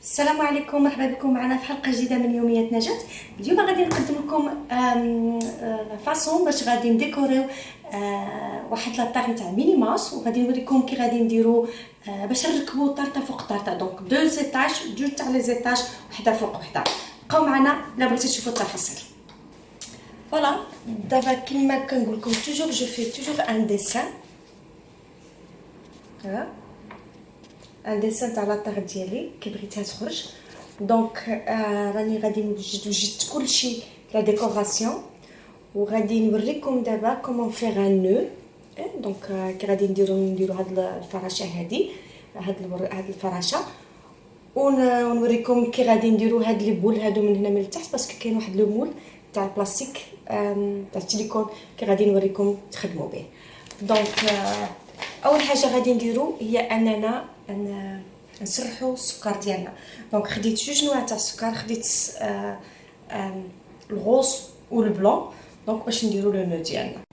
السلام عليكم، مرحبا بكم معنا في حلقه جديده من يوميات نجاة. اليوم غادي نقدم لكم فاصون باش غادي نديكوريو واحد لاطاغ تاع ميني ماس، وغادي نوريكم كي غادي نديرو باش نركبوا طارطه فوق طارطه. دونك دو زيتاج، جوج تاع لي زيتاج، وحده فوق وحده. بقاو معنا لا بغيتو تشوفوا التفاصيل. فوالا دابا كيما كنقول لكم توجور جو في توجور ان ديسان. ان ديسان تاع لاطاغ ديالي كي بغيتها تخرج. دونك راني غادي وجدت كلشي لا ديكوراسيون، وغادي نوريكم دابا كومون فيغ ان نو. دونك كي غادي نديرو هاد الفراشه هادي، هاد الفراشه، ونوريكم كي غادي نديرو هاد لي بول هادو من هنا من التحت، باسكو كاين واحد لو مول تاع البلاستيك تاع السيليكون كي غادي نوريكم تخدموا به. دونك اول حاجه غادي نديرو هي اننا نسرحوا السكر ديالنا. دونك خديت جوج نواع تاع السكر، خديت الغوص والبلون. دونك باش نديرو لو نو ديالنا.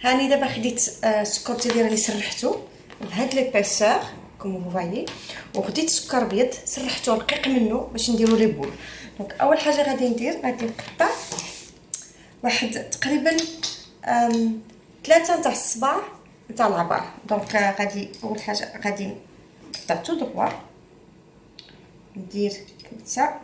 هاني دابا خديت السكر ديالي راني سرحتو بهاد ليبيسور كوم فو فايي، وخديت سكر ابيض سرحتو رقيق منه باش نديرو لي بول. دونك اول حاجه غادي ندير، غادي نقطع واحد تقريبا 3 تاع الصباع تاع العبار. دونك غادي اول حاجه غادي نقطع تو دروا، ندير كبسه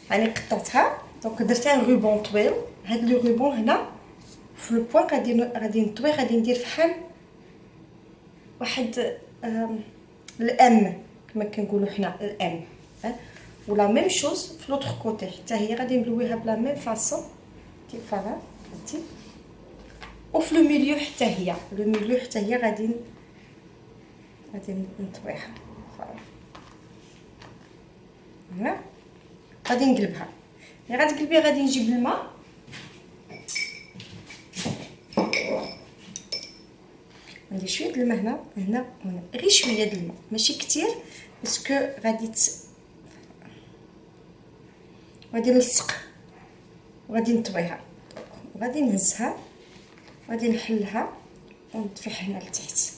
هاني قطعتها. دونك درتها روبون طويل. هاد لو روبون هنا في البوان غادي نطوي، غادي ندير فحال واحد الام كما كنقولوا حنا الام، ولا ميم شوز في لوطر كوتي حتى هي غادي نلويها بلا ميم فاصون كيف فوالا فهمتي. وفي لو ميليو حتى هي لو ميليو حتى هي غادي نطويها فوالا. هنا غادي نقلبها. ملي غادي تقلبيها غادي نجيب الماء، ندير شويه د الماء هنا وهنا، غير شويه د الماء ماشي كتير، باسكو غادي نلصق وغادي نطويها. وغادي نهزها وغادي نحلها ونطفيها هنا لتحت.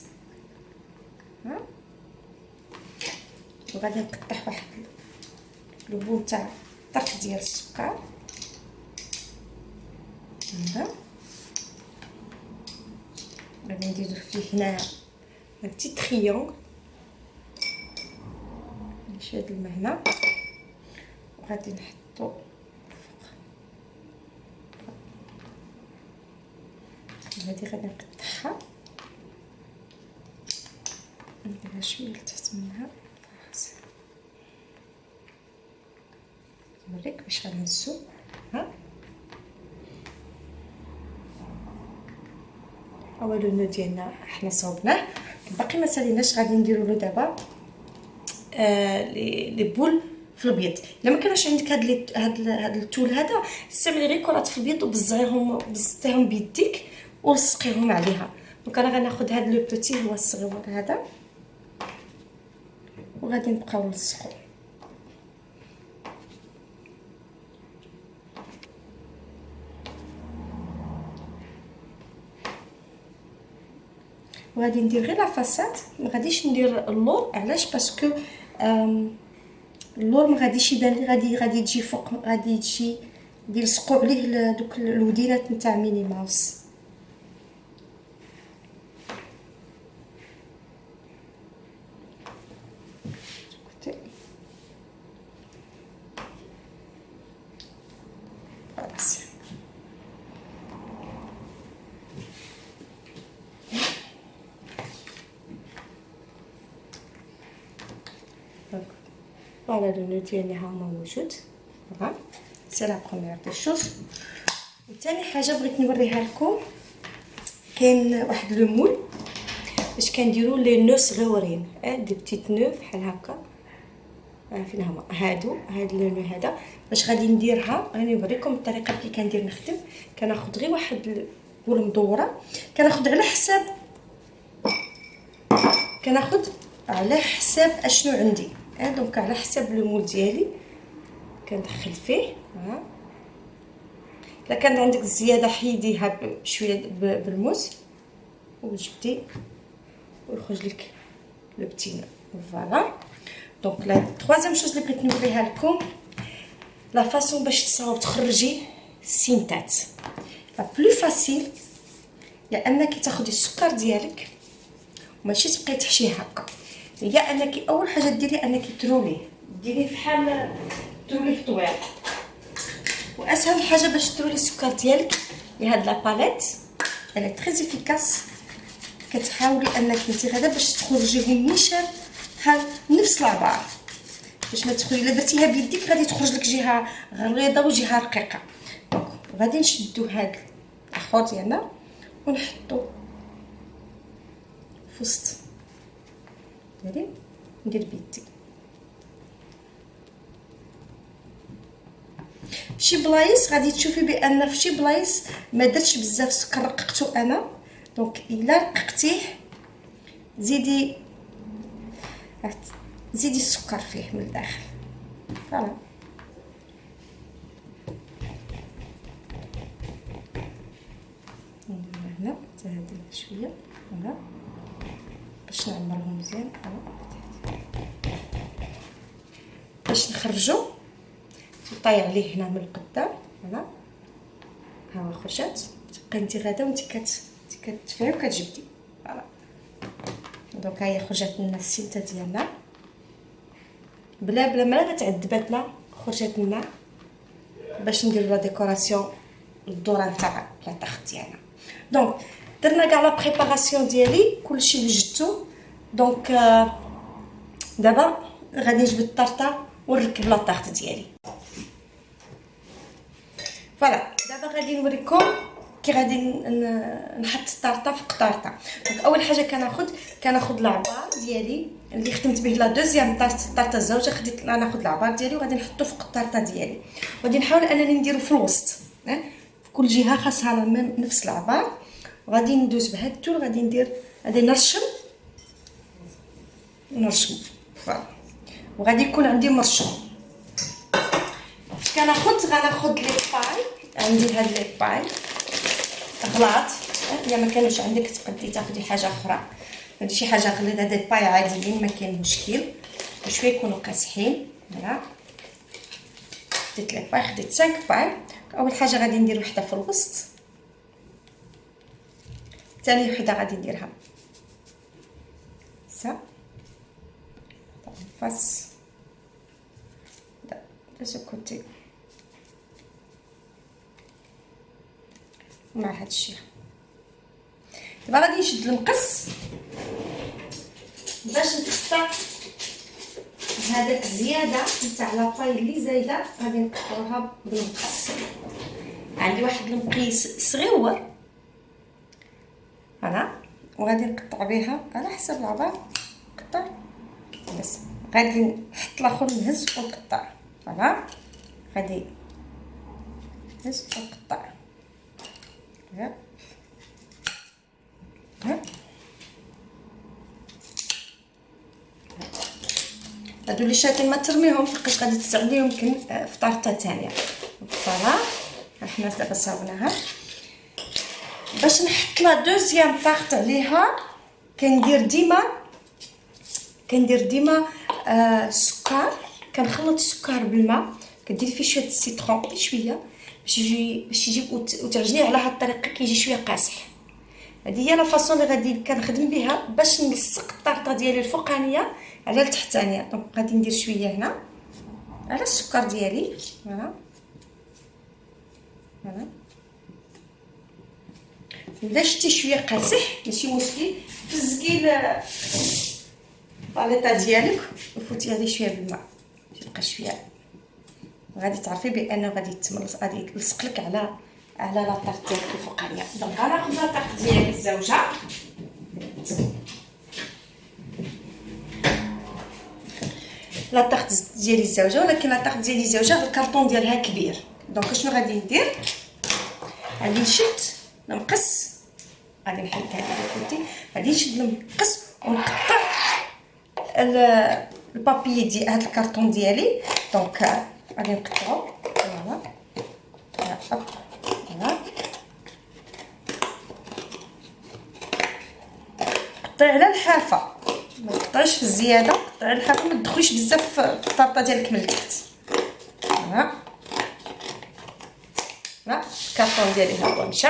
وغادي نقطع واحد البول تاع طرف ديال السكر هذا، غادي نديرو فيه هنا ان بتي تريونغ، شويه د الماء هنا، وغادي نحطو هادي غادي نقطعها نديرها شويه لتحت منها. نوريك باش غنهزو. اول لو ديالنا حنا صوبناه، باقي ما ساليناش. غادي نديرو له دابا لي بول في الابيض. الا ما كانش عندك هاد التول هذا، استعملي غير كرات في البيض وبزطيهم بيديك ولصقيهم عليها. دونك انا غناخذ هاد لو بوتي هو الصغير هذا، وغادي نبقاو نلصقو. وغادي ندير غير لا فاساد، ما غاديش ندير اللور. علاش؟ باسكو اللور ما غاديش يبان لي، غادي تجي فوق، غادي تجي يلصقوا عليه دوك الودينات نتاع ميني ماوس. فوالا لو نو ديالنا ها هو موجود. فوالا سي لا بروميير دي شوز. وثاني حاجه بغيت نوريها لكم، كاين واحد لو مول باش كنديروا لي نو صغيورين، دي بتيت نو بحال هكا. فين هما هادو؟ هاد لو نو هذا باش غادي نديرها. راني نوريكم الطريقه كي كندير نخدم. كناخذ غير واحد البول مدوره، كناخذ على حساب اشنو عندي. دونك على حسب لو مول ديالي كندخل فيه. الا كان عندك الزياده حيديها بشويه بالموس وجبدي ويخرج لك لو بتي. فوالا دونك لا تروازيام شوز اللي بغيت نوريها لكم لا فاصون باش تصاوب تخرجي السينتات. لا بلو فاسيل يا انك تاخدي السكر ديالك وماشي تبقاي تحشيه هكا، هي انك اول حاجه ديري انك تروليه، ديريه بحال تروليه طويل. واسهل حاجه باش ترولي السكر ديالك هي هاد لا باليت، elle est très efficace. كتحاولي انك انت غدا باش تخرجيهم نيشان بحال نفس العبار، باش ما تدخلي الا درتيها بيديك غادي تخرج لك جهه غليظه وجهه رقيقه. دونك غادي نشدو هاد الاخر ديالنا ونحطو في وسط ديالي، ندير بيدي. فشي بلايص غادي تشوفي بان فشي بلايص ما درتش بزاف السكر رققتو انا، دونك الا رققتيه زيدي السكر فيه من الداخل. فوالا هنا حتى هذا شويه هنا باش نعمرهم مزيان. باش نخرجو تطيع عليه هنا من القدام. هنا ها هو خرجات، تبقى انت غادا وانت كتدفعي وكتجبدي. فوالا دونك ها هي خرجات لنا السينتا ديالنا بلا ما تعذبات لنا، خرجات لنا باش نديرو لا ديكوراسيون الدوران تاع لا طاخت ديالنا. دونك درنا كاع لا بريباراسيون ديالي كلشي وجدتو. دونك دابا غادي نجبد الطرطه ونركب لا طاخت ديالي. فوالا دابا غادي نوريكم كي غادي نحط الطرطه في قطارطه. دونك اول حاجه كناخذ العبار ديالي اللي خدمت به لا دوزيام طرطه الزوجه، خديت ناخذ العبار ديالي وغادي نحطو في القطارطه ديالي، وغادي نحاول انني نديرو في الوسط في كل جهه خاصها نفس العبار. وغادي ندوز بهاد التول، غادي نرشم فوالا، وغادي يكون عندي مرشم. غناخذ لي باي، عندي هاد لي باي غلاط، الا ما كانوش عندك تقدري تاخدي حاجه اخرى، هادي شي حاجه غليظه، هاد باي عاديين ما كاين مشكل، شويه يكونوا قاصحين. فوالا خديت لي باي، خديت 5 باي. اول حاجه غادي ندير وحده في الوسط، ثاني وحده غادي نديرها سا فاس de ce côté مع هاد الشيء. دابا غادي نشد المقص باش نقطع هذاك الزياده نتاع لاباي اللي زايده، غادي نقطعوها بالمقص. عندي واحد المقيس صغيور هنا وغادي نقطع بها على حسب العبار، نقطع بس غادي نحط الاخر نهز ونقطع. فوالا غادي نهز ونقطع. هادو اللي شاتين ما ترميهمش، لقيت غادي تستعمليهم يمكن في طارطه ثانيه. فوالا حنا دابا صاوبناها. باش نحط لا دوزيام طارط عليها كندير ديما السكر، كنخلط السكر بالماء، كديري فيه شويه السيترون بشويه باش يجي وتعجنيه على هاد الطريقه كيجي شويه قاصح. هذه هي لا فاصون اللي غادي كنخدم بها باش نلصق الطارطه ديالي الفوقانيه على التحتانيه. دونك غادي ندير شويه هنا على السكر ديالي. فوالا الا شتي شويه قاصح ماشي مشكل، فزقي الباليطه ديالك وفوتي هذه شويه بالماء تبقى شويه، غادي تعرفي بانه غادي يتملص، غادي يلصق لك على لا طارط ديالك الفوقانيه. دونك غناخذ لا طارط ديالي الزوجه، لا طارط ديالي الزوجه، ولكن لا طارط ديالي الزوجه الكارطون ديالها كبير. دونك شنو غادي ندير؟ غادي نشد المقص، غادي نحط هذا الكوتي، غادي نشد المقص ونقطع البابي ديال هذا الكرتون ديالي. دونك غادي نقطعو فوالا فوالا قطعي على الحافه، ما تقطعيش في الزياده، قطعي على الحافه، ما تدخليش بزاف في الطابطه ديالك من التحت. فوالا الكرتون ديالي ها هو مشى.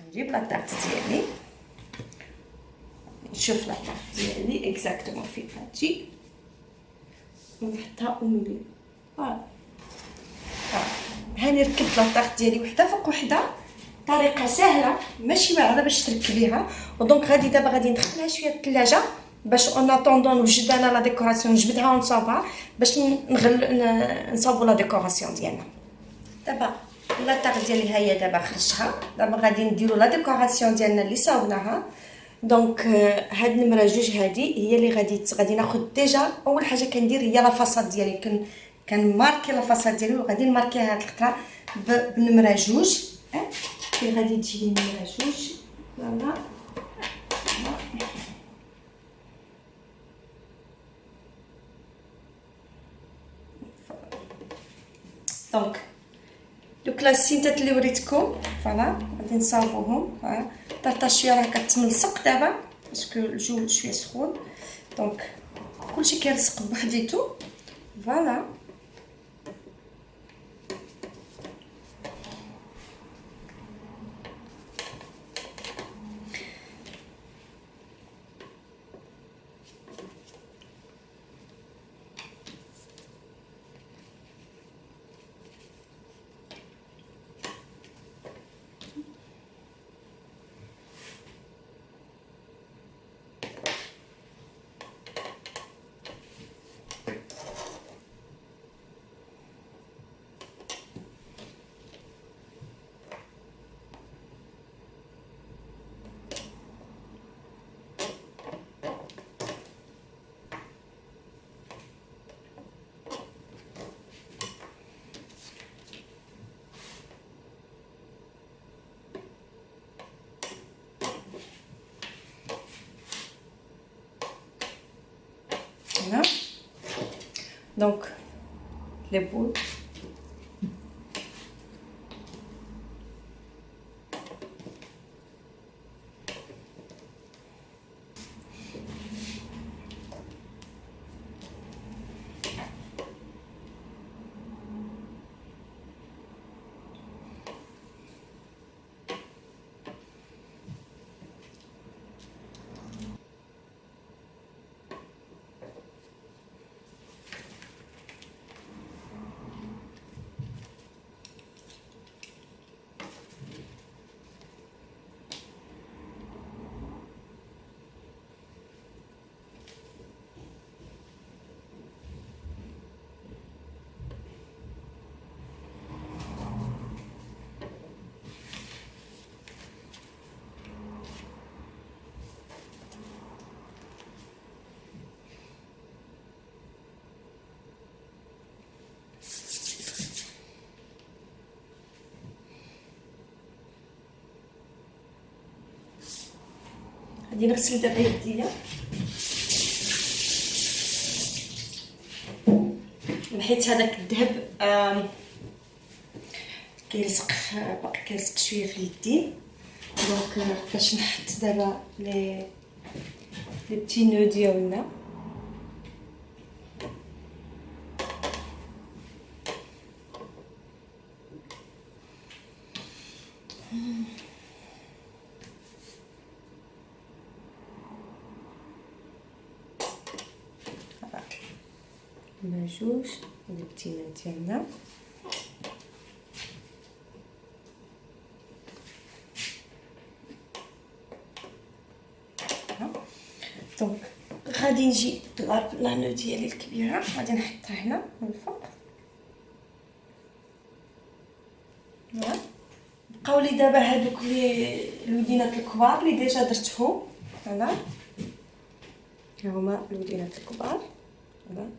نجيب لاطارت ديالي، نشوف لاطارت ديالي اكزاكتومون فين غتجي ونحطها ونولي. هاني ركبت لاطارت ديالي وحده فوق وحده، طريقه سهله ماشي واعره باش تركبيها. ودونك غادي دابا غادي ندخلها شويه الثلاجه باش اون اتوندون نوجد انا لا ديكوراسيون، نجبدها ونصاوبها باش نصاوبوا لا ديكوراسيون ديالنا. دابا لاطارت ديالي ها هي دابا خرجتها. دابا غادي نديروا لا ديكوراسيون ديالنا اللي صاوبناها. دونك هاد النمره جوج هادي هي اللي غادي ناخذ. ديجا اول حاجه كندير هي لا فاصاد ديالي، كنماركي لا فاصاد ديالي وغادي نماركيها هاد الخطره بنمره جوج. كي غادي تجي نمره جوج فوالا دونك دوك لاسينتات اللي وريتكم فوالا غادي نصاوبوهم. فوالا طاطا شويه راه كتملصق دابا باسكو الجو شويه سخون، دونك كلشي كيلصق بوحديتو. فوالا دونك لي بول غادي نغسل دابا يديا، حيت هذاك الذهب كيلصق باقي كيلصق شويه في اليدين. دونك باش نحط دابا لي بتي نو ديالنا. جوج لي بتي نو ديالنا. دونك غادي نجي لانو ديالي الكبيره غادي نحطها هنا من الفوق. بقاو لي دابا هذوك لي الودينات الكبار اللي ديجا درتهم. فوالا ها هما الودينات الكبار. فوالا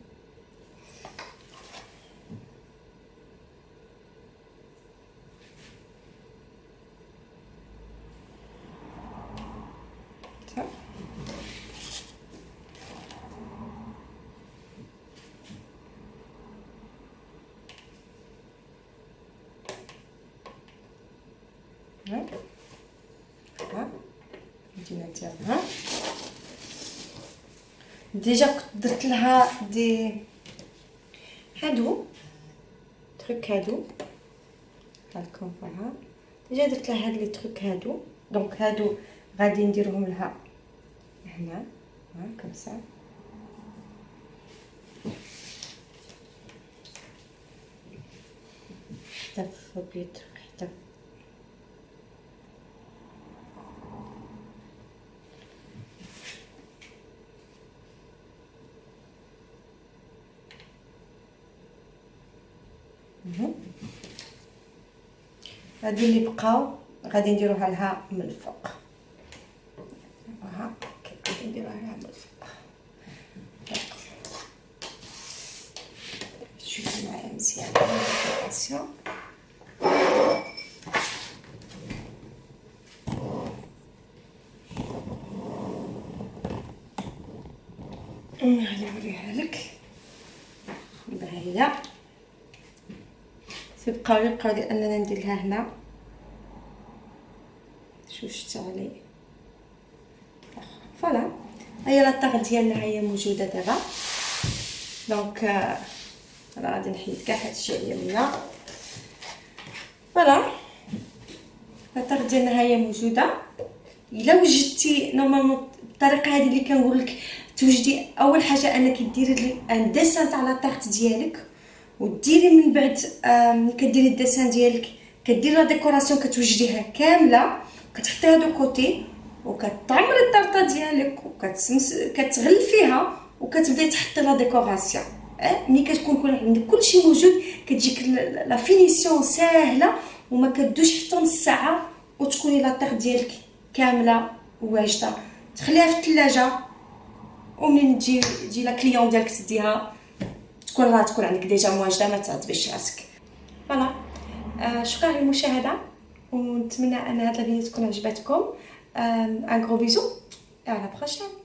ها ها مدينه ديالها. ديجا كنت درت لها دي هادو تريك هادو هاكم فيها. ديجا درت لها هاد لي تريك هادو، دونك هادو غادي نديرهم لها هنا ها كمسا. حتى في بيت حتى هادو اللي بقاو غادي نديروها لها من الفوق. ها غادي نديروها لها من الفوق. شوفوا معايا مزيان الديكوراسيون. نوريها لك. دابا هي تبقاو ديال اننا ندير لها هنا. شفت علي فوالا. هي لاطاغ ديالنا هي موجوده دابا، دونك انا غادي نحيد كاع هادشي اللي منا. فوالا لاطاغ ديالنا هي موجوده. الا وجدتي نورمالمون بالطريقه هذه اللي كنقول لك توجدي، اول حاجه انك ديري ان ديسان تاع لاطاغ ديالك، وديري من بعد كديري الديسان ديالك كديري لا ديكوراسيون كتوجديها كامله، كتحطيها دو كوتي وكتعمري الطرطه ديالك كتغلفيها وكتبداي تحطي لا ديكوراسيون. ملي كتكون عندك كلشي موجود كتجيك لا فينيسيون ساهله وما كدوش حتى نص ساعه وتكوني لاطاغ ديالك كامله واجده. تخليها في الثلاجه ومنين تجي لا كليون ديالك تديها تكون عندك ديجا واجده، ما تعذبيش راسك. فوالا شكرا على المشاهده، ونتمنى ان هذا الفيديو تكون عجبتكم. ان غرو بيزو et à la prochaine.